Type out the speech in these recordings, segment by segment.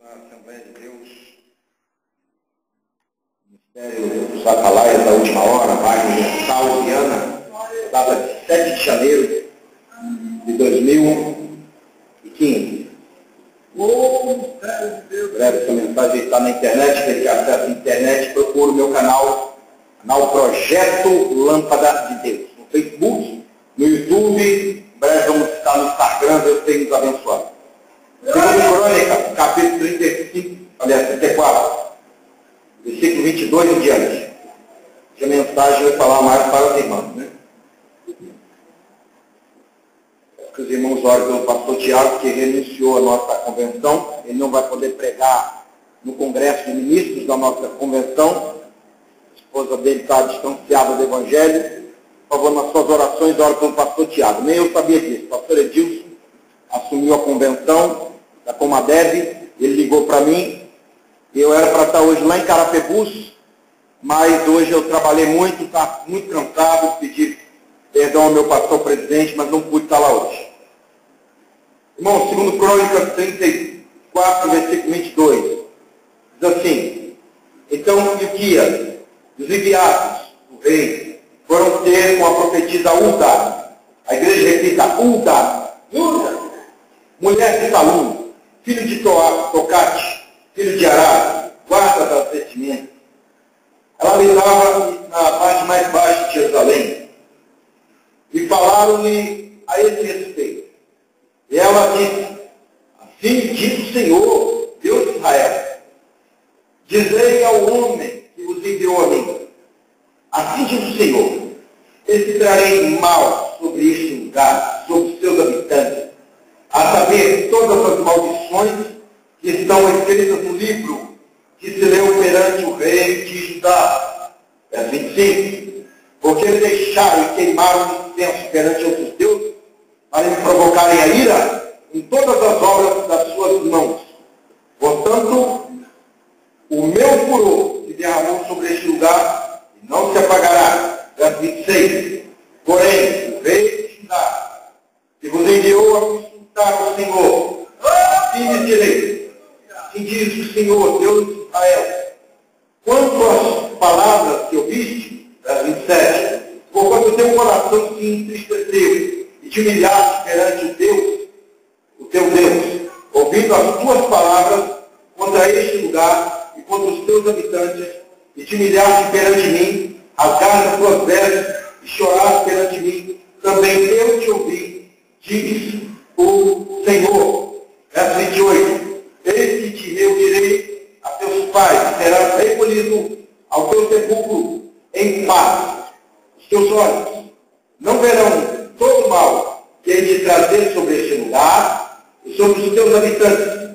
da Assembleia de Deus, Ministério dos Atalaias da Última Hora, Wagner Gonçalves Viana, data de 7 de janeiro de 2015. Breve, essa mensagem está na internet, quem quer acesso à internet, procura o meu canal Projeto Lâmpada de Deus, no Facebook, no YouTube, em breve vamos estar no Instagram, Deus tem nos abençoado. Segundo Crônica, capítulo 34, versículo 22 em diante. A mensagem vai falar mais para os irmãos, né? Que os irmãos orem pelo pastor Tiago, que renunciou à nossa convenção, ele não vai poder pregar no Congresso de Ministros da nossa convenção, a esposa dele está distanciada do Evangelho. Por favor, nas suas orações, ore pelo pastor Tiago. Nem eu sabia disso. O pastor Edilson assumiu a convenção da Comadeb, ele ligou para mim, eu era para estar hoje lá em Carapebus, mas hoje eu trabalhei muito, está muito cansado, pedi perdão ao meu pastor presidente, mas não pude estar lá hoje. Irmão, segundo Crônicas 34, versículo 22, diz assim: então Hilquias, os enviados do rei, foram ter com a profetisa Ulda. A igreja repita: Ulda, mulher de Salum, filho de Tocate, filho de Ará, guarda das vestimentas. Ela habitava na parte mais baixa de Jerusalém. E falaram-lhe a esse respeito. E ela disse: assim diz o Senhor, Deus de Israel, dizei ao homem que vos enviou a mim, assim diz o Senhor, esse trarei mal sobre este lugar, sobre os seus habitantes, a saber, todas as maldições que estão escritas no livro que se leu perante o rei de Judá. Verso 25. Porque eles deixaram e queimaram incenso perante outros deuses, para me provocarem a ira em todas as obras das suas mãos. Portanto, o meu furor se derramou sobre este lugar e não se apagará. Verso 26. Porém, o rei de Judá, que vos enviou a consultar o Senhor, assim lhe direi, assim diz o Senhor, Deus de Israel, quanto às palavras que ouviste, verso 27, porquanto o teu coração se entristeceu e te humilhaste perante o teu Deus, ouvindo as tuas palavras contra este lugar e contra os teus habitantes, e te humilhaste perante mim, rasgaste as tuas vestes e choraste perante mim, também eu te ouvi, diz o Senhor. Verso 28. Eis que te reunirei a teus pais, serás recolhido ao teu sepulcro em paz. Os teus olhos não verão todo o mal que hei de trazer sobre este lugar e sobre os teus habitantes.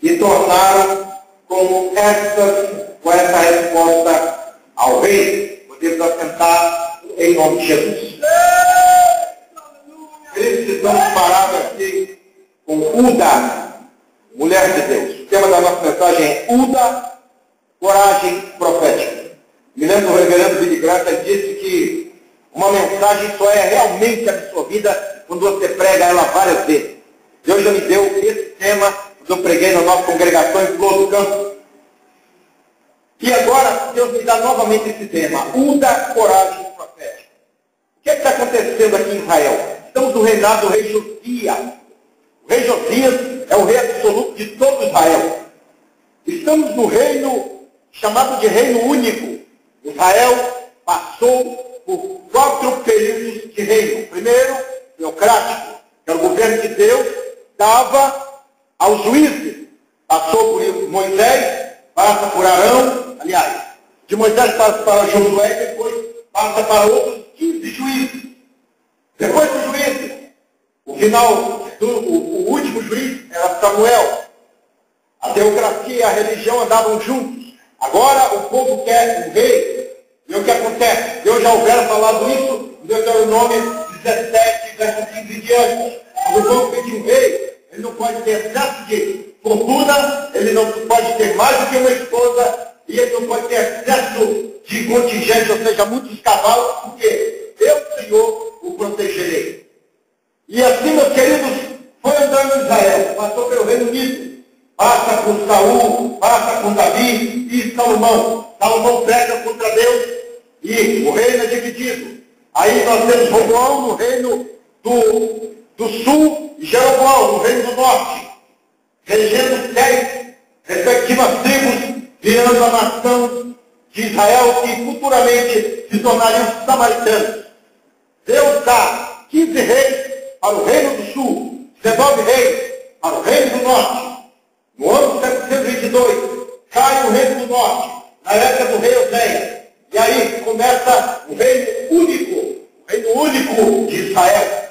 E tornaram com essa resposta ao rei. Podemos assentar em nome de Jesus. Eles estamos parados aqui com Ulda, mulher de Deus. O tema da nossa mensagem é Ulda, coragem profética. Me lembro do reverendo Billy Graham, que disse que uma mensagem só é realmente absorvida quando você prega ela várias vezes. Deus já me deu esse tema quando eu preguei na nossa congregação em Flor do Campo. E agora Deus me dá novamente esse tema, Ulda, coragem profética. O que está acontecendo aqui em Israel? Estamos no reinado do rei Josias. O rei Josias é o rei absoluto de todo Israel. Estamos no reino chamado de reino único. Israel passou por 4 períodos de reino. Primeiro, teocrático, que era o governo de Deus, dava aos juízes. Passou por Moisés, passa por Arão, aliás, de Moisés passa para Josué, depois passa para outros 15 juízes. Depois do juízes, o último juiz era Samuel. A teocracia e a religião andavam juntos. Agora o povo quer um rei. E o que acontece? Deus já houvera falado isso em Deuteronômio 17, verso 15 em diante. Quando o povo pede um rei, ele não pode ter excesso de fortuna, ele não pode ter mais do que uma esposa, e ele não pode ter excesso de contingente, ou seja, muitos cavalos, porque eu, Senhor, o protegerei. E assim, meus queridos, foi andando em Israel, passou pelo Reino Unido, passa por Saul, passa com Davi e Salomão. Salomão prega contra Deus e o reino é dividido. Aí nós temos Roboão no reino do sul e Jeroboão no reino do norte, regendo 10 respectivas tribos, virando a nação de Israel, que futuramente se tornariam os samaritanos. Deus dá 15 reis para o reino do sul, 19 reis para o reino do norte. No ano 722, cai o reino do norte, na época do rei Oséias. E aí começa o reino único de Israel.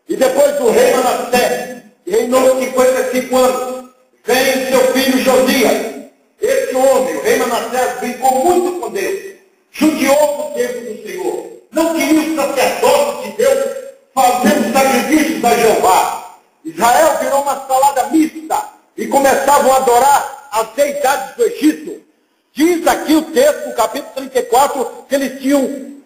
E depois do rei Manassés, que reinou 55 anos, vem seu filho Josias. Esse homem, o rei Manassés, brincou muito com Deus, judiou o templo do Senhor, não queria os sacerdotes de Deus fazendo sacrifícios a Jeová. Israel virou uma salada mista e começavam a adorar as deidades do Egito. Diz aqui o texto, no capítulo 34, que eles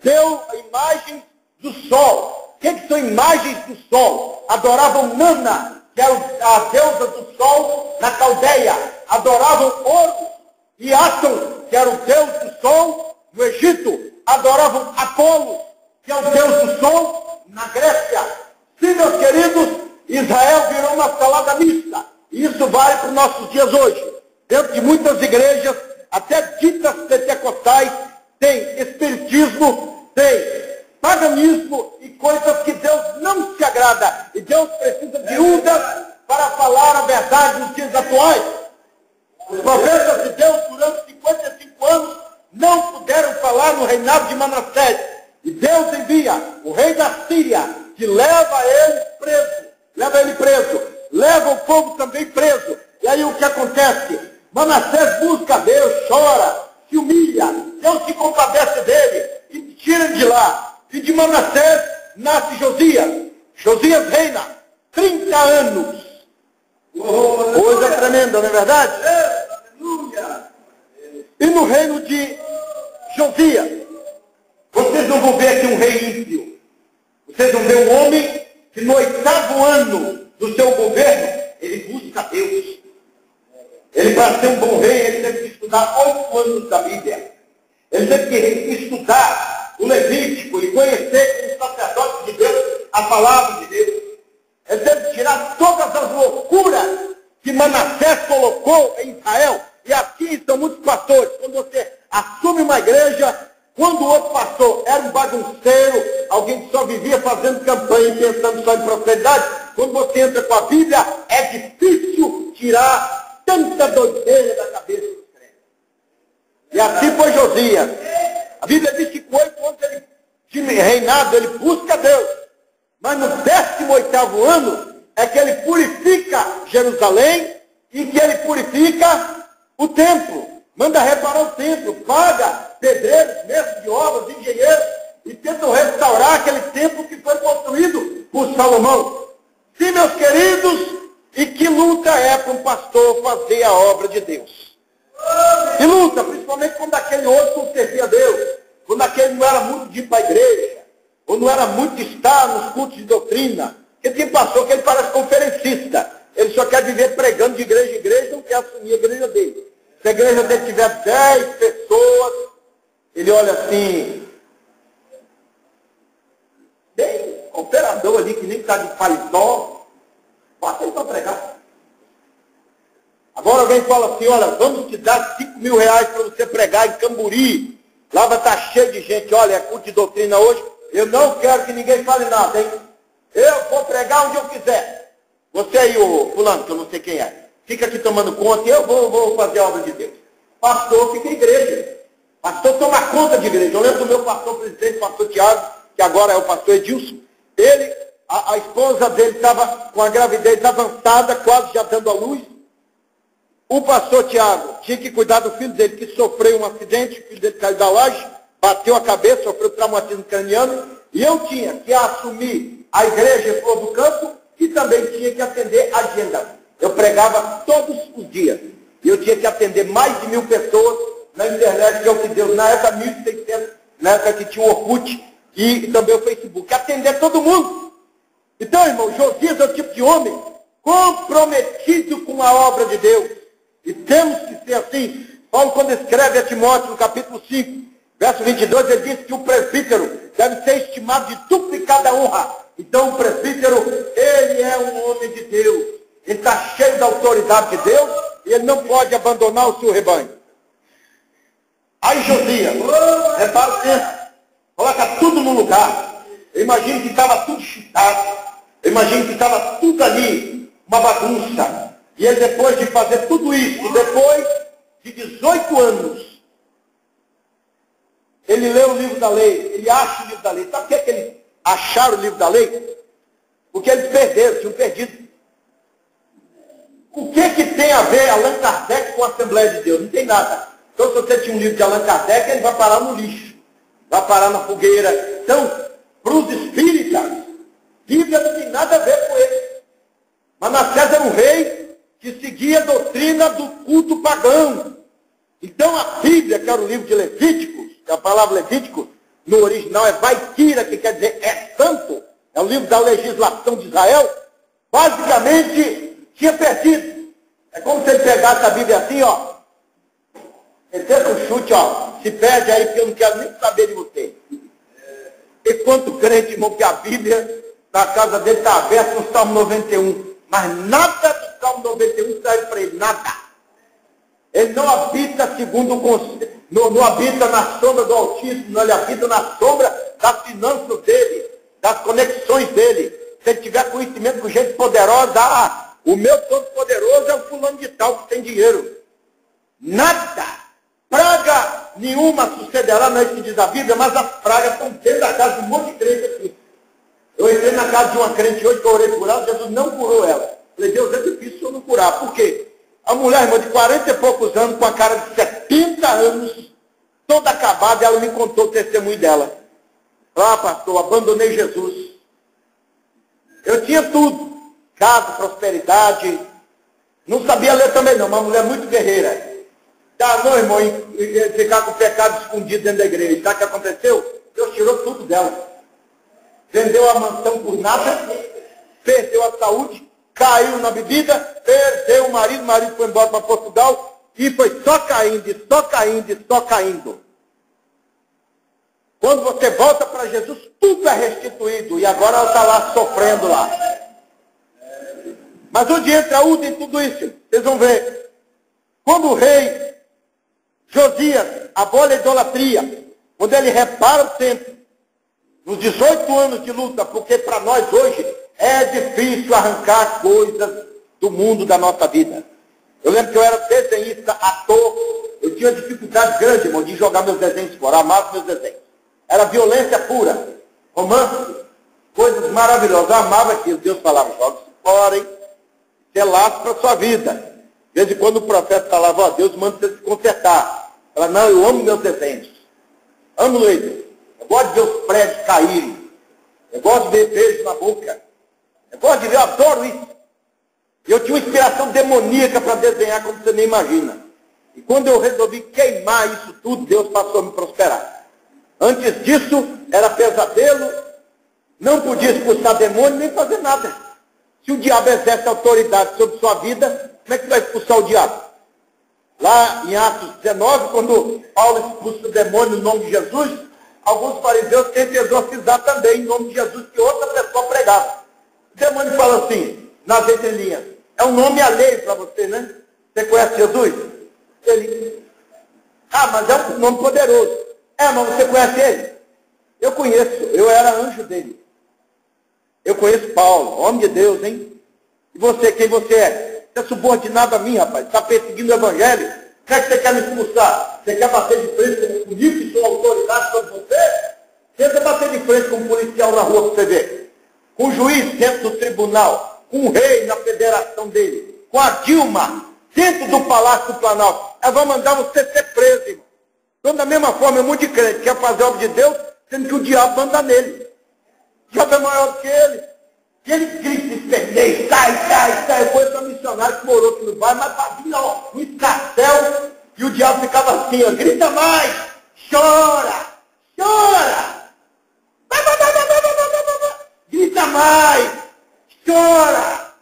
deu a imagem do sol. O que são imagens do sol? Adoravam Nana, que era a deusa do sol na Caldeia. Adoravam Horus e Atom, que era o deus do sol no Egito. Adoravam Apolo, que é o deus do sol na Grécia. Sim, meus queridos, Israel virou uma salada mista. E isso vale para os nossos dias hoje. Dentro de muitas igrejas, até ditas pentecostais, tem espiritismo, tem paganismo e coisas que Deus não se agrada. E Deus precisa de Judas para falar a verdade nos dias atuais. Os profetas de Deus, durante 55 anos, não puderam falar no reinado de Manassés. E Deus envia o rei da Síria, que leva ele preso, leva o povo também preso. E aí o que acontece? Manassés busca Deus, chora, se humilha, Deus se compadece dele e tira de lá. E de Manassés nasce Josias. Josias reina 30 anos. Coisa tremenda, não é verdade? E no reino de Josias, vocês não vão ver aqui um rei ímpio. Vocês vão ver um homem que no 8º ano do seu governo, ele busca Deus. Ele, para ser um bom rei, ele teve que estudar 8 anos da Bíblia. Ele teve que estudar o Levítico e conhecer como sacerdote de Deus a palavra de Deus. Ele teve que tirar todas as loucuras que Manassés colocou em Israel. E aqui estão muitos pastores. Quando você assume uma igreja, quando o outro pastor era um bagunceiro, alguém que só vivia fazendo campanha e pensando só em prosperidade, quando você entra com a Bíblia, é difícil tirar tanta doideira da cabeça dos crentes. E assim foi Josias. A Bíblia diz que com 8 anos de reinado, ele busca Deus. Mas no 18º ano é que ele purifica Jerusalém e que ele purifica o templo. Manda reparar o templo, paga pedreiros, mestres de obras, engenheiros, e tentam restaurar aquele templo que foi construído por Salomão. Sim, meus queridos, e que luta é para um pastor fazer a obra de Deus. Que luta, principalmente quando aquele outro não servia a Deus, quando aquele não era muito de ir para a igreja, ou não era muito de estar nos cultos de doutrina. Porque tem pastor que ele parece conferencista, ele só quer viver pregando de igreja em igreja, não quer assumir a igreja dele. Se a igreja dele tiver 10 pessoas, ele olha assim, bem operador ali, que nem está de paletó, bota ele para pregar. Agora alguém fala assim, olha, vamos te dar 5.000 reais para você pregar em Camburi. Lá vai estar cheio de gente, olha, é culto de doutrina hoje, eu não quero que ninguém fale nada, hein? Eu vou pregar onde eu quiser. Você aí, o fulano, que eu não sei quem é, fica aqui tomando conta e eu vou fazer a obra de Deus. Pastor fica em igreja. Pastor toma conta de igreja. Eu lembro do meu pastor presidente, pastor Tiago, que agora é o pastor Edilson. Ele, a esposa dele estava com a gravidez avançada, quase já dando à luz. O pastor Tiago tinha que cuidar do filho dele, que sofreu um acidente, o filho dele caiu da laje, bateu a cabeça, sofreu traumatismo craniano, e eu tinha que assumir a igreja em Flor do Campo e também tinha que atender a agenda. Eu pregava todos os dias. E eu tinha que atender mais de 1.000 pessoas na internet, que é o que Deus, na época 1.600, na época que tinha o Orkut e também o Facebook. Atender todo mundo. Então, irmão, Josias é o tipo de homem comprometido com a obra de Deus. E temos que ser assim. Paulo, quando escreve a Timóteo, no capítulo 5, verso 22, ele diz que o presbítero deve ser estimado de duplicada honra. Então, o presbítero, ele é um homem de Deus. Ele está cheio da autoridade de Deus e ele não pode abandonar o seu rebanho. Aí Josias, repara o tempo, coloca tudo no lugar. Eu imagino que estava tudo chutado. Eu imagino que estava tudo ali, uma bagunça. E ele, depois de fazer tudo isso, depois de 18 anos, ele lê o livro da lei, ele acha o livro da lei. Sabe por que eles acharam o livro da lei? Porque eles perderam, tinham perdido. O que tem a ver Allan Kardec com a Assembleia de Deus? Não tem nada. Então, se você tinha um livro de Allan Kardec, ele vai parar no lixo, vai parar na fogueira. Então, para os espíritas, Bíblia não tem nada a ver com ele. Manassés era um rei que seguia a doutrina do culto pagão. Então a Bíblia, que era o livro de Levíticos, que a palavra Levítico no original é Vaikira, que quer dizer é santo, é o livro da legislação de Israel, basicamente tinha perdido. É como se ele pegasse a Bíblia assim, ó, metesse um chute, ó, se perde aí porque eu não quero nem saber de você. E quanto crente, irmão, que a Bíblia na casa dele está aberta no Salmo 91. Mas nada do Salmo 91 serve para ele, nada. Ele não habita segundo o conselho, não habita na sombra do Altíssimo, não, ele habita na sombra das finanças dele, das conexões dele. Se ele tiver conhecimento com gente poderosa, o meu todo-poderoso é o fulano de tal que tem dinheiro. Nada, praga nenhuma sucederá, não é isso que diz a Bíblia, mas as pragas estão dentro da casa de um monte de crente aqui. Eu entrei na casa de uma crente hoje que eu orei por ela, Jesus não curou ela. Falei, Deus, é difícil eu não curar. Por quê? A mulher, irmã, de 40 e poucos anos, com a cara de 70 anos, toda acabada, ela me contou o testemunho dela. Ah, pastor, abandonei Jesus. Eu tinha tudo. Casa, prosperidade. Não sabia ler também não, uma mulher muito guerreira. Tá, não, irmão, e ficar com o pecado escondido dentro da igreja. Sabe o que aconteceu? Deus tirou tudo dela. Vendeu a mansão por nada, perdeu a saúde, caiu na bebida, perdeu o marido foi embora para Portugal e foi só caindo, e só caindo, e só caindo. Quando você volta para Jesus, tudo é restituído e agora ela está lá sofrendo lá. Mas onde entra Uda em tudo isso? Vocês vão ver. Quando o rei Josias abole a idolatria, quando ele repara o templo, nos 18 anos de luta, porque para nós hoje é difícil arrancar coisas do mundo da nossa vida. Eu lembro que eu era desenhista, ator, eu tinha dificuldade grande, irmão, de jogar meus desenhos fora, amava meus desenhos. Era violência pura, romance, coisas maravilhosas, eu amava aquilo. Deus falava, joga isso fora, hein? Isso é laço para a sua vida. De vez em quando o profeta falava, ó, Deus manda você se consertar. Eu falava, não, eu amo meus desenhos. Amo eles. Eu gosto de ver os prédios caírem. Eu gosto de ver beijo na boca. Eu gosto de ver, eu adoro isso. Eu tinha uma inspiração demoníaca para desenhar como você nem imagina. E quando eu resolvi queimar isso tudo, Deus passou a me prosperar. Antes disso, era pesadelo, não podia expulsar demônio, nem fazer nada. Se o diabo exerce autoridade sobre sua vida, como é que vai expulsar o diabo? Lá em Atos 19, quando Paulo expulsa o demônio no nome de Jesus, alguns fariseus tentam exorcizar também em nome de Jesus, que outra pessoa pregava. O demônio fala assim, nas entrelinhas, é um nome alheio para você, né? Você conhece Jesus? Ele, mas é um nome poderoso. Mas você conhece ele? Eu conheço, eu era anjo dele. Eu conheço Paulo, homem de Deus, hein? E você, quem você é? Você é subordinado a mim, rapaz. Está perseguindo o evangelho? O que é que você quer me expulsar? Você quer bater de frente comigo, que sou autoridade sobre você? Tenta bater de frente com um policial na rua para você ver. Com um juiz dentro do tribunal. Com um rei na federação dele. Com a Dilma dentro do Palácio do Planalto. Ela vai mandar você ser preso, irmão. Então, da mesma forma, é muito crente quer fazer a obra de Deus, sendo que o diabo manda nele. O diabo é maior do que ele. E ele grita, esperneia, sai. Eu fui para missionário que morou aqui no bairro, mas fazia um escarcel, e o diabo ficava assim, ó, grita mais, chora, grita mais, chora.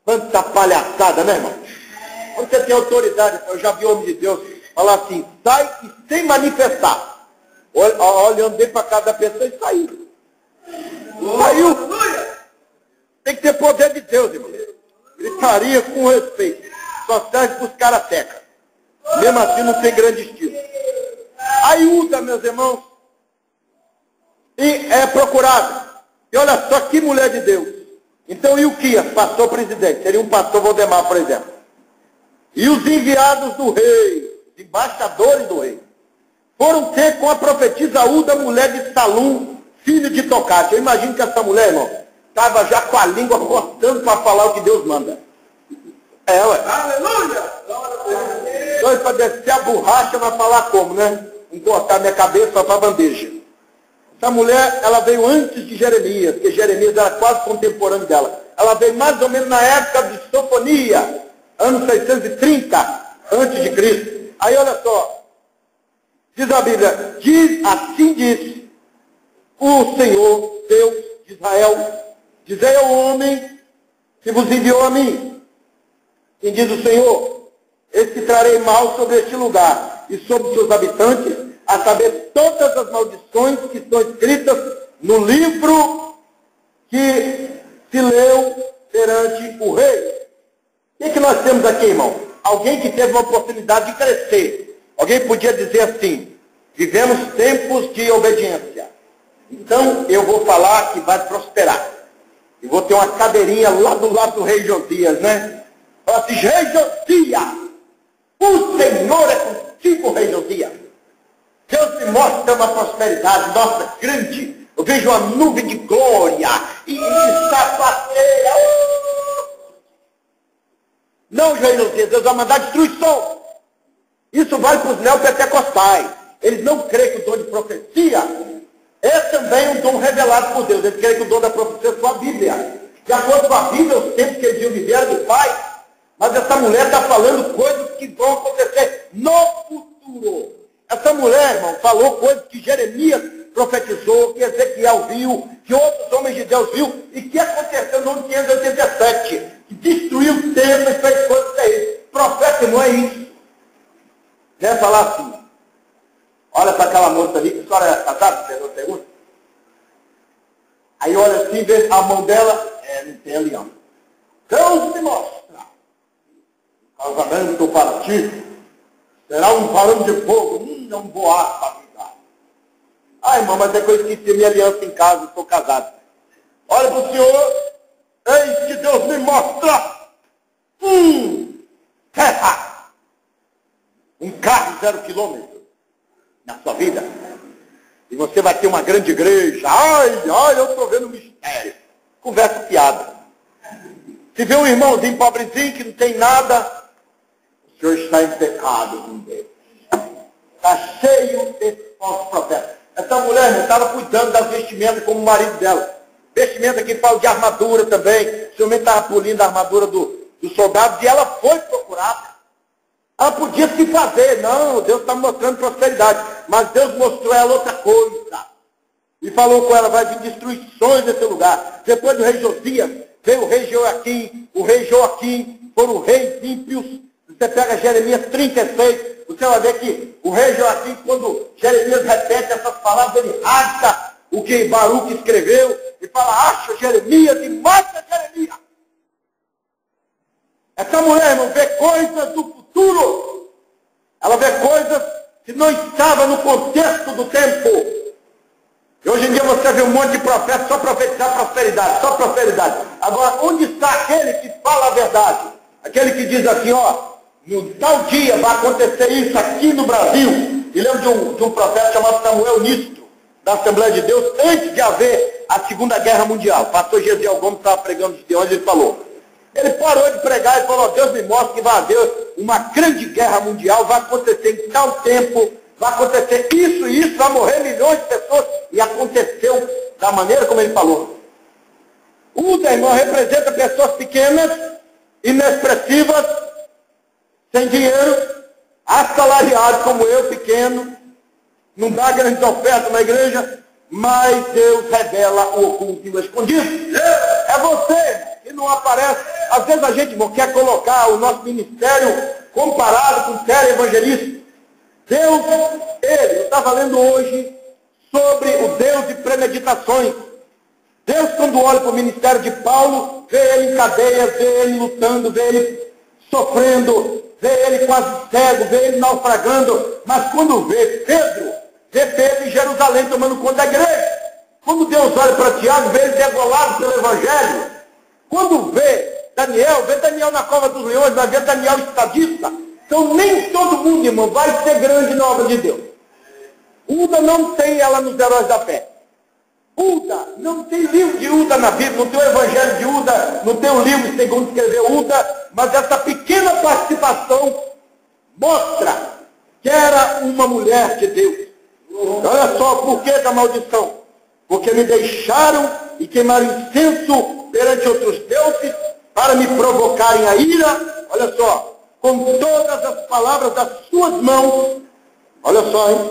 Quanta palhaçada, né, irmão? Quando você tem autoridade, eu já vi o homem de Deus falar assim, sai e sem manifestar. Olhando bem para cada pessoa e saiu. Saiu. Tem que ter poder de Deus, irmão. Gritaria com respeito. Só serve para os caras secas. Mesmo assim não tem grande estilo. Aí Uda, meus irmãos, e é procurado. E olha só que mulher de Deus. Então Ilquias, pastor presidente, seria um pastor Valdemar, por exemplo. E os enviados do rei, embaixadores do rei, foram ter com a profetisa Uda, mulher de Salum, filho de Tocate. Eu imagino que essa mulher, irmão, estava já com a língua cortando para falar o que Deus manda. É, ué. Aleluia! Dois para descer a borracha, vai falar como, né? Encortar minha cabeça para a bandeja. Essa mulher, ela veio antes de Jeremias, porque Jeremias era quase contemporâneo dela. Ela veio mais ou menos na época de Sofonia, ano 630 antes de Cristo. Aí olha só, diz a Bíblia, assim diz o Senhor, Deus de Israel, dizei ao homem que vos enviou a mim. Quem diz o Senhor, eis que trarei mal sobre este lugar e sobre os seus habitantes, a saber todas as maldições que estão escritas no livro que se leu perante o rei. O que nós temos aqui, irmão? Alguém que teve uma oportunidade de crescer. Alguém podia dizer assim, vivemos tempos de obediência. Então eu vou falar que vai prosperar. E vou ter uma cadeirinha lá do lado do rei Josias, né? Fala assim, rei Josias, o Senhor é contigo, rei Josias. Deus me mostra uma prosperidade, nossa, grande. Eu vejo uma nuvem de glória e sapateia. Não, rei Josias, Deus vai mandar destruição. Isso vale para os neopentecostais. Eles não creem que o dom de profecia é também um dom revelado por Deus. Eles creem que o dom da profecia é só a Bíblia. De acordo com a Bíblia, os tempos que eles iam viver eram de paz. Mas essa mulher está falando coisas que vão acontecer no futuro. Essa mulher, irmão, falou coisas que Jeremias profetizou, que Ezequiel viu, que outros homens de Deus viu, e que aconteceu no ano 587, que destruiu o templo e fez coisas terríveis. Profeta não é isso. Quer falar assim? Olha para aquela moça ali, que a senhora é casada, você não pergunta? Aí olha assim, vê a mão dela, não tem aliança. Deus me mostra. O casamento para ti será um varão de fogo, não boato para ficar. Ai, irmão, mas é que eu esqueci minha aliança em casa, estou casado. Olha para o senhor, eis que Deus me mostra terra, um carro 0 quilômetro na sua vida. E você vai ter uma grande igreja. Ai, eu estou vendo um mistério. Conversa piada. Se vê um irmãozinho pobrezinho que não tem nada, o senhor está em pecado com Deus. Está cheio desse falso profeta. Essa mulher estava cuidando das vestimentas como o marido dela. Vestimenta que fala de armadura também. O senhor estava polindo a armadura dos soldados e ela foi procurada. Ela podia se fazer. Não, Deus está mostrando prosperidade. Mas Deus mostrou a ela outra coisa. E falou com ela, vai vir destruições nesse lugar. Depois do rei Josias, veio o rei Joaquim, foram reis ímpios. Você pega Jeremias 36, você vai ver que o rei Joaquim, quando Jeremias repete essas palavras, ele rasga o que Baruque escreveu e fala, acha Jeremias e mata Jeremias. Essa mulher, irmão, vê coisas do futuro. Ela vê coisas que não estavam no contexto do tempo. E hoje em dia você vê um monte de profetas só profetizar prosperidade, só prosperidade. Agora, onde está aquele que fala a verdade? Aquele que diz assim, ó, no tal dia vai acontecer isso aqui no Brasil. E lembro de um profeta chamado Samuel Nistro, da Assembleia de Deus, antes de haver a Segunda Guerra Mundial. O pastor Gesiel Gomes estava pregando de onde ele falou. Ele parou de pregar e falou, Deus me mostra que vai haver uma grande guerra mundial, vai acontecer em tal tempo, vai acontecer isso e isso, vai morrer milhões de pessoas. E aconteceu da maneira como ele falou. O irmão representa pessoas pequenas, inexpressivas, sem dinheiro, assalariado como eu, pequeno, não dá grandes ofertas na igreja, mas Deus revela o oculto e o escondido. É você que não aparece. às vezes a gente, irmão, quer colocar o nosso ministério comparado com o televangelista. Deus, eu estava lendo hoje sobre o Deus de premeditações. Deus, quando olha para o ministério de Paulo, vê ele em cadeias, vê ele lutando, vê ele sofrendo, vê ele quase cego, vê ele naufragando. Mas quando vê Pedro em Jerusalém tomando conta da igreja. Quando Deus olha para Tiago, vê ele degolado pelo Evangelho. Quando vê Daniel na cova dos leões, vai ver Daniel estadista. Então nem todo mundo, irmão, vai ser grande na obra de Deus. Uda não tem ela nos Heróis da Fé. Uda, não tem livro de Uda na Bíblia, não tem o Evangelho de Uda, não tem o livro segundo escreveu Uda, mas essa pequena participação mostra que era uma mulher de Deus. Olha só, por que da maldição? Porque me deixaram e queimaram incenso perante outros deuses para me provocarem a ira, olha só, com todas as palavras das suas mãos, olha só, hein?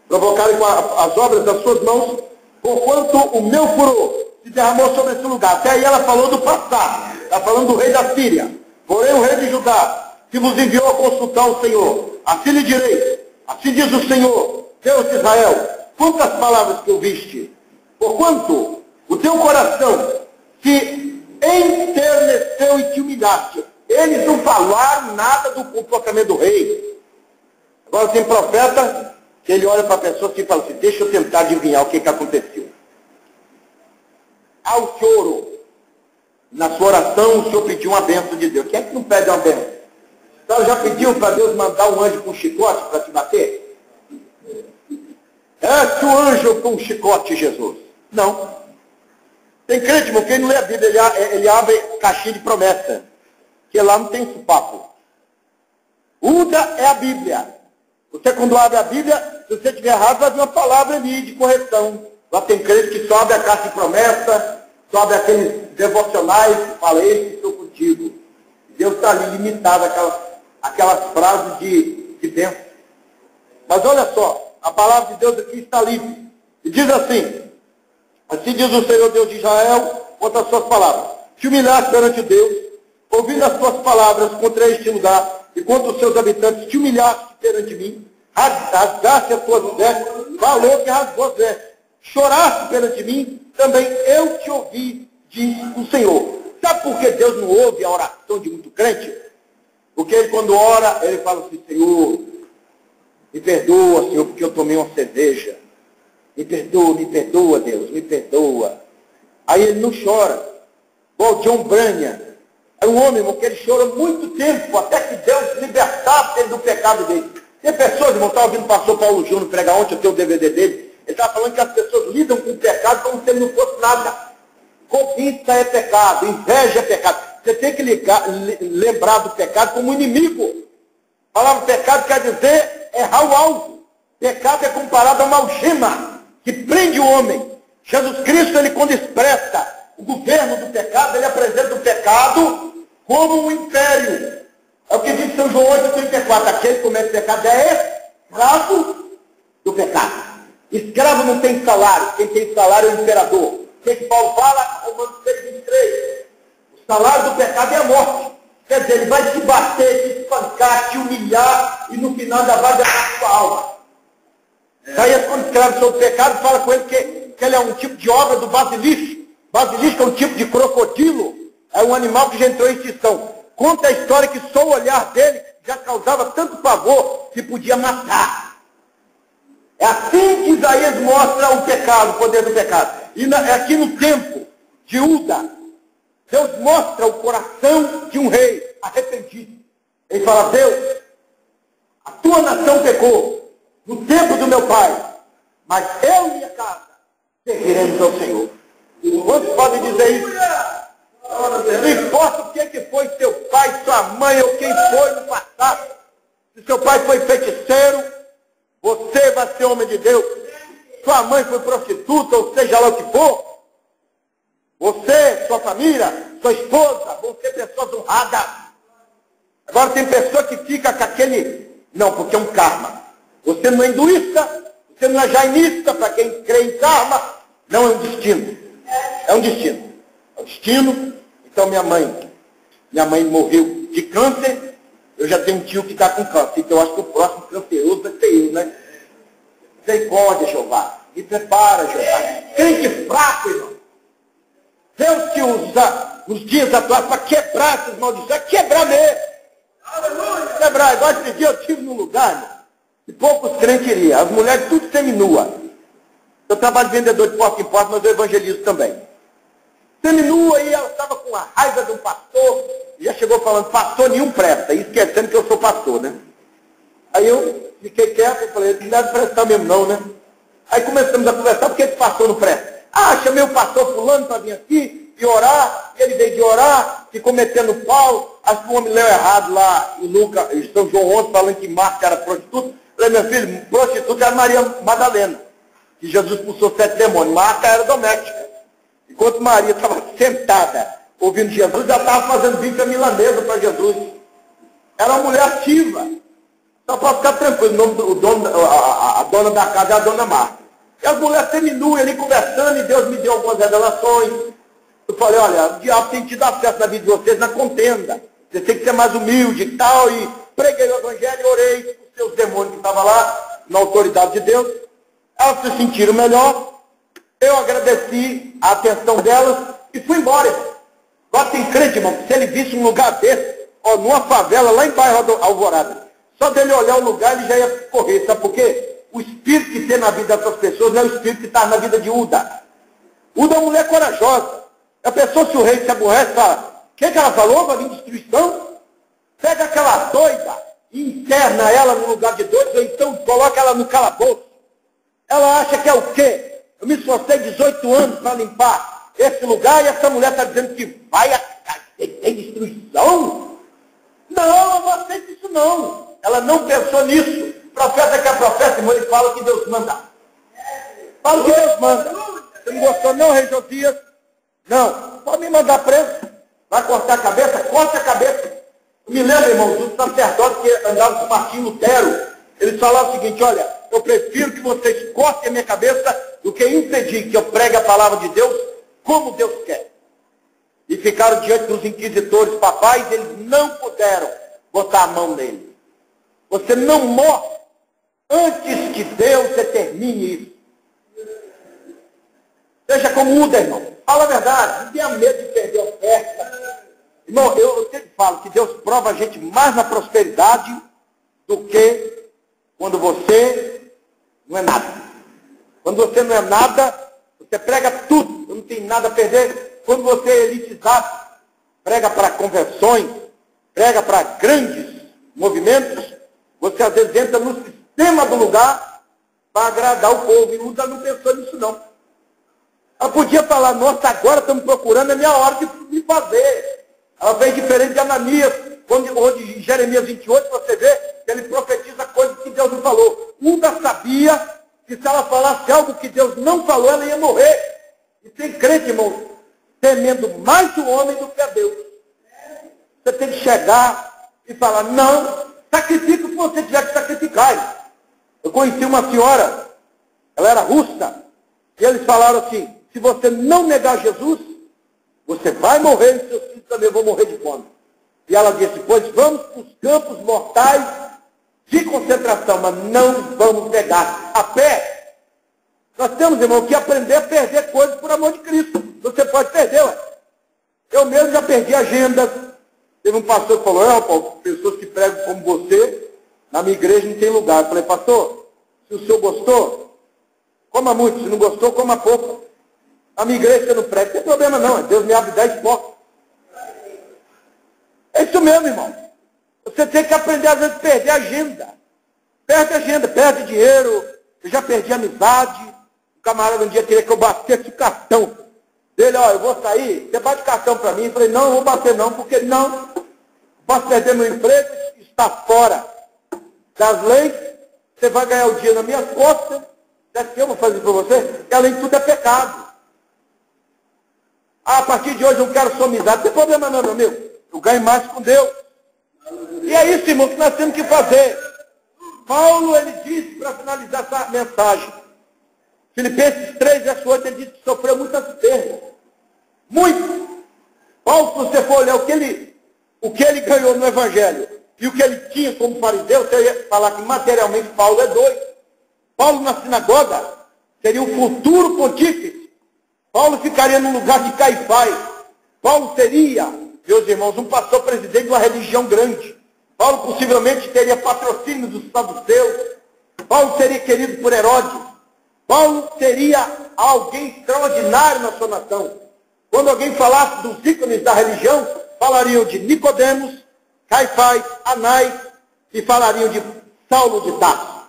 Provocarem com as obras das suas mãos, porquanto o meu furor se derramou sobre esse lugar. Até aí ela falou do passado, está falando do rei da Síria. Porém o rei de Judá, que vos enviou a consultar o Senhor, assim lhe direi, assim diz o Senhor, Deus de Israel, quantas palavras que ouviste, porquanto o teu coração se enterneceu e te humilhaste. Eles não falaram nada do comportamento do rei. Agora tem profeta que ele olha para a pessoa e fala assim, deixa eu tentar adivinhar o que aconteceu. Ao choro, na sua oração, o senhor pediu uma bênção de Deus. Quem é que não pede uma bênção? Então já pediu para Deus mandar um anjo com um chicote para te bater? É que o anjo com um chicote, Jesus. Não. Tem crente, irmão, quem não lê a Bíblia, ele abre caixinha de promessa. Porque lá não tem esse papo. Uda é a Bíblia. Você quando abre a Bíblia, se você tiver errado, vai vir uma palavra ali de correção. Lá tem crente que só abre a caixa de promessa, só abre aqueles devocionais que fala, esse estou contigo. Deus está ali limitado, aquelas frases de bênção. Mas olha só, a palavra de Deus aqui está livre. E diz assim diz o Senhor Deus de Israel, quanto às suas palavras. Te humilhaste perante Deus, ouvindo as suas palavras contra este lugar, e contra os seus habitantes, te humilhaste perante mim, rasgaste as tuas vestes, falou que rasgou as vestes, choraste perante mim, também eu te ouvi, diz o Senhor. Sabe por que Deus não ouve a oração de muito crente? Porque ele quando ora, ele fala assim, Senhor, me perdoa, Senhor, porque eu tomei uma cerveja. Me perdoa, Deus, me perdoa. Aí ele não chora. Igual John Bunyan. É um homem, irmão, que ele chorou muito tempo, até que Deus libertasse ele do pecado dele. Tem pessoas, irmão, estava ouvindo o pastor Paulo Júnior pregar ontem, eu tenho o DVD dele, ele estava falando que as pessoas lidam com o pecado como se ele não fosse nada. Cobiça é pecado, inveja é pecado. Você tem que lembrar do pecado como inimigo. A palavra pecado quer dizer errar o alvo. Pecado é comparado a uma algema que prende o homem. Jesus Cristo, ele quando expressa o governo do pecado, ele apresenta o pecado como um império. É o que diz São João 8,34. Aquele que comete pecado é escravo do pecado. Escravo não tem salário. Quem tem salário é o imperador. O que Paulo fala? Romanos 6,23. O salário do pecado é a morte. Quer dizer, ele vai te bater, te espancar, te humilhar e no final ainda vai derramar sua alma. Aí quando escreve sobre o pecado, fala com ele que ele é um tipo de obra do basilisco. Basilisco é um tipo de crocodilo. É um animal que já entrou em extinção. Conta a história que só o olhar dele já causava tanto pavor que podia matar. É assim que Isaías mostra o pecado, o poder do pecado. E aqui no tempo de Uda, Deus mostra o coração de um rei arrependido. Ele fala, Deus, a tua nação pecou no tempo do meu pai, mas eu e minha casa serviremos ao Senhor. Quantos podem dizer isso? Não importa o que foi seu pai, sua mãe ou quem foi no passado. Se seu pai foi feiticeiro, você vai ser homem de Deus. Sua mãe foi prostituta, ou seja lá o que for. Você, sua família, sua esposa, vão ser pessoas honradas. Agora tem pessoa que fica com aquele... Não, porque é um karma. Você não é hinduísta, você não é jainista, para quem crê em karma, não é um destino. É um destino. É um destino. Então minha mãe Minha mãe morreu de câncer, eu já tenho um tio que está com câncer, então eu acho que o próximo canceroso vai ser eu, né? Misericórdia, Jeová. Me prepara, Jeová. Crente fraco, irmão. Deus que usa os dias atuais para quebrar essas maldições, quebrar mesmo. Aleluia. Quebrar. Igual esse dia eu estive num lugar, irmão, e poucos crentes iriam. As mulheres tudo seminua. Eu trabalho de vendedor de porta em porta, mas eu evangelizo também. Seminua, e ela estava com a raiva de um pastor, e já chegou falando, pastor nenhum presta, e esquecendo que eu sou pastor, né? Aí eu fiquei quieto e falei, não deve prestar mesmo não, né? Aí começamos a conversar, por que esse pastor não presta? Ah, chamei o pastor fulano para vir aqui e orar, e ele veio de orar, ficou metendo pau, acho que o homem leu errado lá em Lucas, em São João 11, falando que Marta era prostituta. Eu falei, meu filho, prostituta era Maria Madalena, que Jesus expulsou 7 demônios. Marta era doméstica. Enquanto Maria estava sentada, ouvindo Jesus, ela estava fazendo bife milanesa para Jesus. Era uma mulher ativa. Só para ficar tranquilo, a dona da casa é a dona Marta. E as mulheres seminuam ali conversando, e Deus me deu algumas revelações. Eu falei, olha, o diabo tem tido acesso na vida de vocês na contenda. Você tem que ser mais humilde e tal. E preguei o evangelho e orei com os seus demônios que estavam lá, na autoridade de Deus. Elas se sentiram melhor. Eu agradeci a atenção delas e fui embora. Agora tem crente, irmão, que se ele visse um lugar desse, ó, numa favela, lá em bairro Alvorada, só dele olhar o lugar, ele já ia correr. Sabe por quê? O espírito que tem na vida dessas pessoas não é o espírito que está na vida de Uda. Uda é uma mulher corajosa. A pessoa, se o rei se aborrece, fala, o que ela falou? Vai vir destruição? Pega aquela doida e interna ela no lugar de doido, ou então coloca ela no calabouço. Ela acha que é o quê? Eu me esforcei 18 anos para limpar esse lugar e essa mulher está dizendo que tem destruição? Não, eu não aceito isso não. Ela não pensou nisso. O profeta que é profeta, irmão, ele fala que Deus manda. Fala que Deus manda. Você não gostou não, rei Josias? Não. Pode me mandar preso. Vai cortar a cabeça? Corta a cabeça. Eu me lembro, irmão, dos sacerdotes que andavam com Martim Lutero. Eles falavam o seguinte, olha, eu prefiro que vocês cortem a minha cabeça do que impedir que eu pregue a palavra de Deus como Deus quer. E ficaram diante dos inquisitores papais, eles não puderam botar a mão nele. Você não morre antes que Deus determine isso. Seja como Uda, irmão. Fala a verdade, não tenha medo de perder a oferta. Irmão, eu sempre falo que Deus prova a gente mais na prosperidade do que quando você não é nada. Quando você não é nada, você prega tudo, você não tem nada a perder. Quando você é elitizado, prega para conversões, prega para grandes movimentos, você às vezes entra no sistema do lugar para agradar o povo. E Uda não pensou nisso não. Ela podia falar, nossa, agora estamos procurando, é minha hora de fazer. Ela fez diferente de Ananias, onde em Jeremias 28 você vê que ele profetiza coisas que Deus não falou. Uda sabia que se ela falasse algo que Deus não falou, ela ia morrer. E tem crente, irmão, temendo mais o homem do que a Deus. Você tem que chegar e falar, não, sacrifica o que você tiver que sacrificar. Eu conheci uma senhora, ela era russa, e eles falaram assim, se você não negar Jesus, você vai morrer e seus filhos também vão morrer de fome. E ela disse, pois vamos para os campos mortais de concentração, mas não vamos negar a fé. Nós temos, irmão, que aprender a perder coisas por amor de Cristo. Você pode perder, ué. Eu mesmo já perdi agendas. Teve um pastor que falou, Paulo, pessoas que pregam como você, na minha igreja não tem lugar. Eu falei, pastor, se o senhor gostou, coma muito. Se não gostou, coma pouco. A minha igreja você não prega, não tem problema não. Deus me abre 10 portas. É isso mesmo, irmão. Você tem que aprender, às vezes, a perder a agenda. Perde a agenda, perde dinheiro. Eu já perdi a amizade. O camarada um dia queria que eu batesse o cartão dele. Ó, eu vou sair, você bate cartão para mim. Eu falei, não, eu vou bater não, porque não. Posso perder meu emprego, está fora das leis. Você vai ganhar o dia nas minhas costas. É que eu vou fazer para você? E além de tudo é pecado. Ah, a partir de hoje eu não quero sua amizade. Não tem problema não, meu amigo. Eu ganho mais com Deus. E é isso, irmão, que nós temos que fazer. Paulo, ele disse, para finalizar essa mensagem, Filipenses 3, verso 8, ele disse que sofreu muitas perdas. Muito. Paulo, se você for olhar o que ele o que ele ganhou no Evangelho e o que ele tinha como fariseu, você ia falar que materialmente Paulo é doido. Paulo na sinagoga seria o futuro pontífice. Paulo ficaria no lugar de Caifás. Paulo seria, meus irmãos, um pastor presidente de uma religião grande. Paulo possivelmente teria patrocínio dos saduceus. Paulo seria querido por Herodes. Paulo seria alguém extraordinário na sua nação. Quando alguém falasse dos ícones da religião, falariam de Nicodemos, Caifás, Anás e falariam de Saulo de Tarso.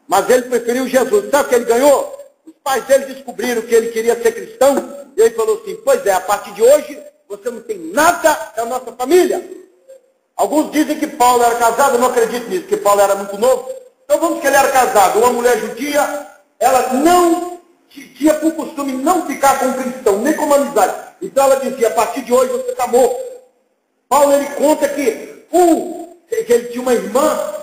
Mas ele preferiu Jesus. Sabe o que ele ganhou? Os pais dele descobriram que ele queria ser cristão e ele falou assim, pois é, a partir de hoje você não tem nada da nossa família. Alguns dizem que Paulo era casado, eu não acredito nisso, que Paulo era muito novo. Então vamos que ele era casado. Uma mulher judia, ela não tinha por costume não ficar com um cristão, nem com uma amizade. Então ela dizia, a partir de hoje você está morto. Paulo, ele conta que ele tinha uma irmã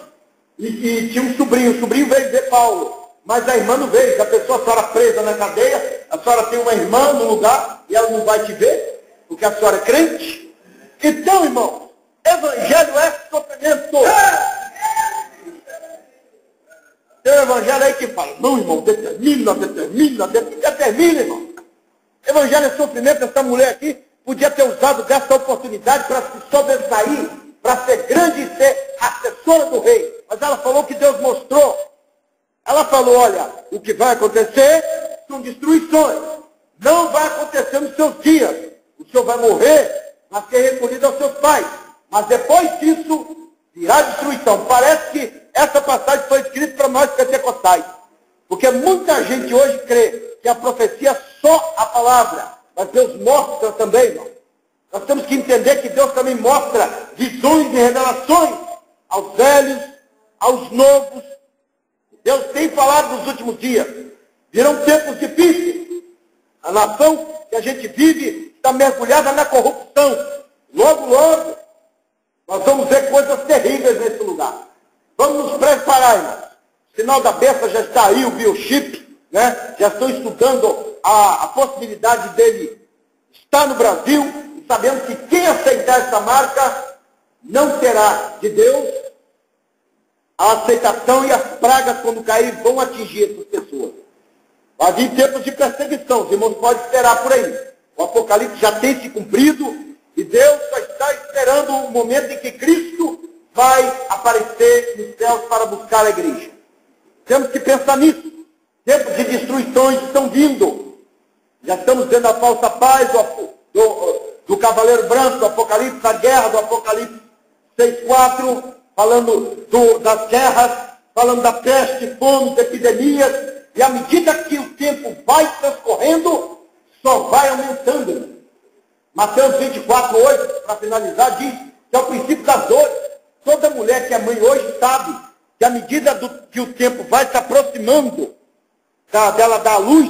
e tinha um sobrinho. O sobrinho veio ver Paulo, mas a irmã não veio. Se a pessoa, a senhora presa na cadeia, a senhora tem uma irmã no lugar e ela não vai te ver, porque a senhora é crente. Então, irmão, evangelho é sofrimento. Tem um evangelho aí que fala, não, irmão, determina, irmão. Evangelho é sofrimento. Essa mulher aqui podia ter usado dessa oportunidade para se sobressair, para ser grande e ser assessora do rei. Mas ela falou que Deus mostrou. Ela falou, olha, o que vai acontecer são destruições. Não vai acontecer nos seus dias. O senhor vai morrer, vai ser recolhido aos seus pais. Mas depois disso, virá destruição. Parece que essa passagem foi escrita para nós pentecostais. Porque muita gente hoje crê que a profecia é só a palavra. Mas Deus mostra também, irmão. Nós temos que entender que Deus também mostra visões e revelações aos velhos, aos novos. Deus tem falado nos últimos dias. Virão tempos difíceis. A nação que a gente vive está mergulhada na corrupção. Logo, logo, nós vamos ver coisas terríveis nesse lugar. Vamos nos preparar, irmãos. O sinal da besta já está aí, o biochip, né? Já estou estudando a possibilidade dele estar no Brasil, e sabendo que quem aceitar essa marca não terá de Deus. A aceitação e as pragas, quando cair, vão atingir essas pessoas. Vai vir tempos de perseguição, os irmãos podem esperar por aí. O Apocalipse já tem se cumprido, e Deus só está esperando o momento em que Cristo vai aparecer nos céus para buscar a igreja. Temos que pensar nisso. Tempos de destruições estão vindo. Já estamos vendo a falsa paz do Cavaleiro Branco, do Apocalipse, da guerra do Apocalipse 6:4, falando das guerras, falando da peste, fome, da epidemias. E à medida que o tempo vai transcorrendo, só vai aumentando. Mateus 24:8, para finalizar, diz que é o princípio das dores. Toda mulher que é mãe hoje sabe que à medida que o tempo vai se aproximando dela dar à luz,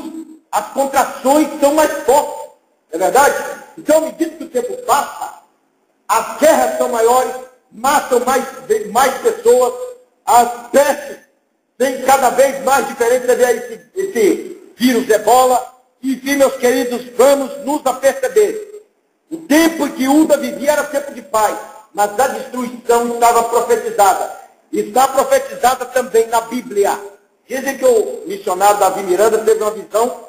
as contrações são mais fortes. É verdade? Então, à medida que o tempo passa, as guerras são maiores, matam mais pessoas, as pestes têm cada vez mais diferença. Você vê esse vírus ebola. Enfim, meus queridos, vamos nos aperceber. O tempo em que Uda vivia era tempo de paz, mas a destruição estava profetizada. E está profetizada também na Bíblia. Dizem que o missionário Davi Miranda teve uma visão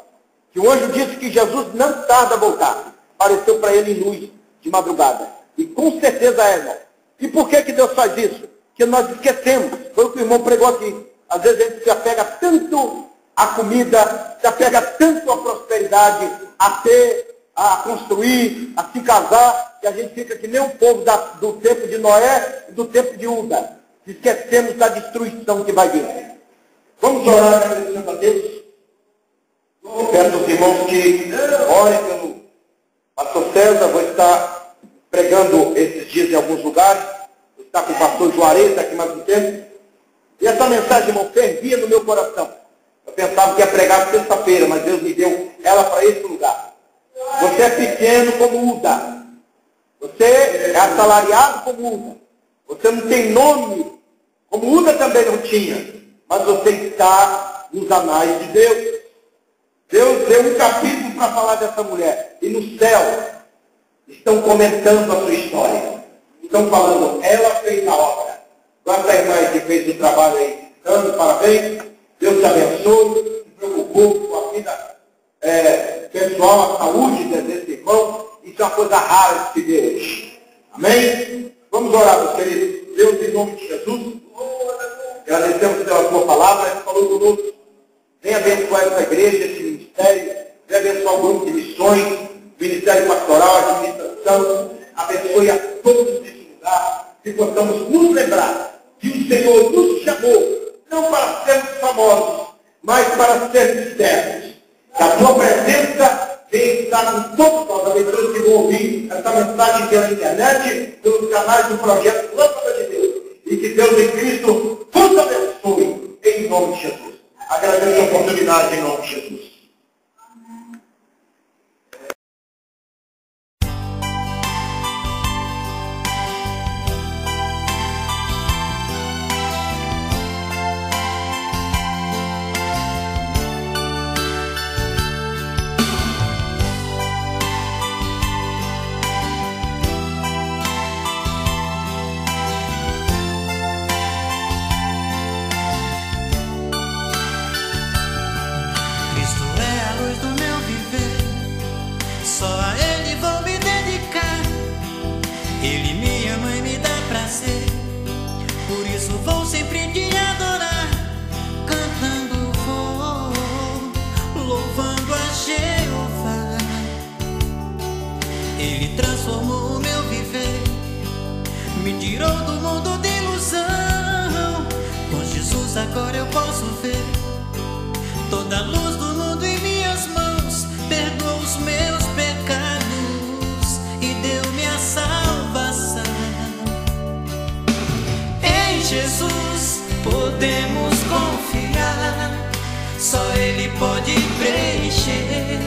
que o anjo disse que Jesus não tarda a voltar. Apareceu para ele em luz de madrugada. E com certeza é, irmão. E por que Deus faz isso? Porque nós esquecemos. Foi o que o irmão pregou aqui. Às vezes a gente se apega tanto à comida, se apega tanto à prosperidade, a construir, a se casar, que a gente fica que nem o povo do tempo de Noé e do tempo de Uda. Esquecemos da destruição que vai vir. Vamos orar, agradecendo a Deus. Eu peço aos irmãos que orem pelo pastor César. Vou estar pregando esses dias em alguns lugares. Vou estar com o pastor Juarez daqui mais um tempo. E essa mensagem, irmão, fervia no meu coração. Eu pensava que ia pregar sexta-feira, mas Deus me deu ela para esse lugar. Você é pequeno como Uda. Você é assalariado como Uda. Você não tem nome, como Uda também não tinha. Mas você está nos anais de Deus. Deus deu um capítulo para falar dessa mulher. E no céu estão comentando a sua história. estão falando, ela fez a obra. Quanto a irmã que fez o trabalho aí, dando parabéns, Deus te abençoe, se preocupou com a vida pessoal, a saúde desse irmão. Isso é uma coisa rara de se ver hoje. Amém? Vamos orar, meus queridos. Deus, em nome de Jesus, agradecemos pela sua palavra, que falou conosco. Venha abençoar essa igreja, esse ministério, venha abençoar o grupo de missões, ministério pastoral, administração, abençoe a todos nesse lugar, que possamos nos lembrar que o Senhor nos chamou, não para sermos famosos, mas para sermos servos. Que a tua presença venha estar com todos nós, as pessoas que vão ouvir essa mensagem pela internet, pelos canais do projeto Lâmpada de Deus. E que Deus em Cristo nos abençoe, em nome de Jesus. Agradeço a oportunidade em nome de Jesus. Ele transformou o meu viver, me tirou do mundo de ilusão. Com Jesus agora eu posso ver toda a luz do mundo em minhas mãos. Perdoou os meus pecados e deu-me a salvação. Em Jesus podemos confiar, só Ele pode preencher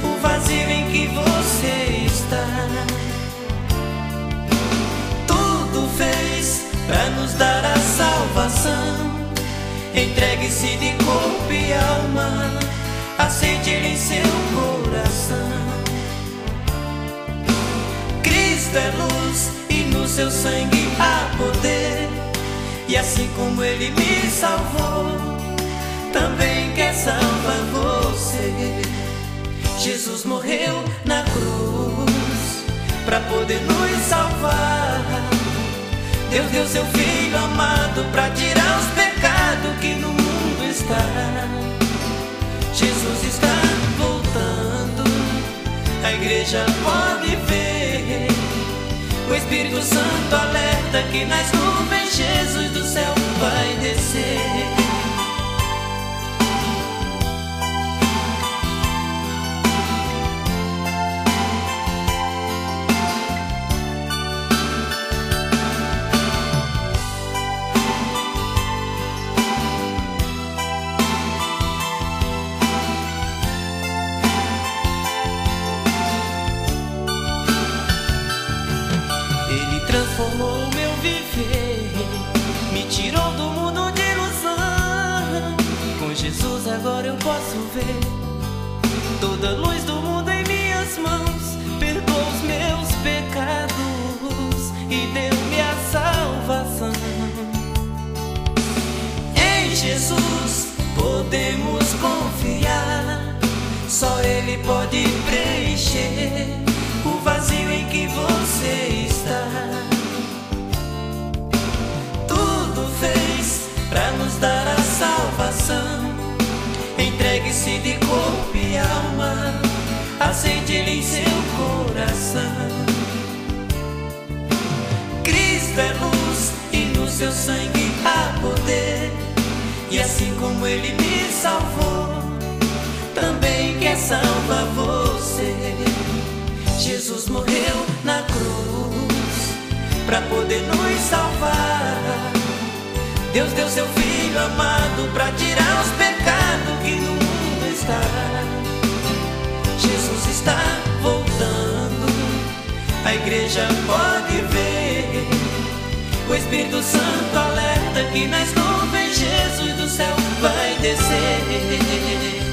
o vazio em que você está. Tudo fez para nos dar a salvação. Entregue-se de corpo e alma, aceite Ele em seu coração. Cristo é luz e no seu sangue há poder. E assim como Ele me salvou, também quer salvar você. Jesus morreu na cruz para poder nos salvar. Deus deu seu Filho amado para tirar os pecados que no mundo está. Jesus está voltando, a igreja pode ver. O Espírito Santo alerta que nas nuvens Jesus do céu vai descer. Transformou o meu viver, me tirou do mundo de ilusão. Com Jesus agora eu posso ver toda a luz do mundo em minhas mãos. Perdoou os meus pecados e deu-me a salvação. Em Jesus podemos confiar, só Ele pode preencher o vazio em que você está. Tudo fez para nos dar a salvação. Entregue-se de corpo e alma, aceite Ele em seu coração. Cristo é luz e no seu sangue há poder. E assim como Ele me salvou, também quer salvar você. Jesus morreu na cruz para poder nos salvar. Deus deu seu Filho amado para tirar os pecados que no mundo está. Jesus está voltando, a igreja pode ver. O Espírito Santo alerta que nas nuvens Jesus do céu vai descer.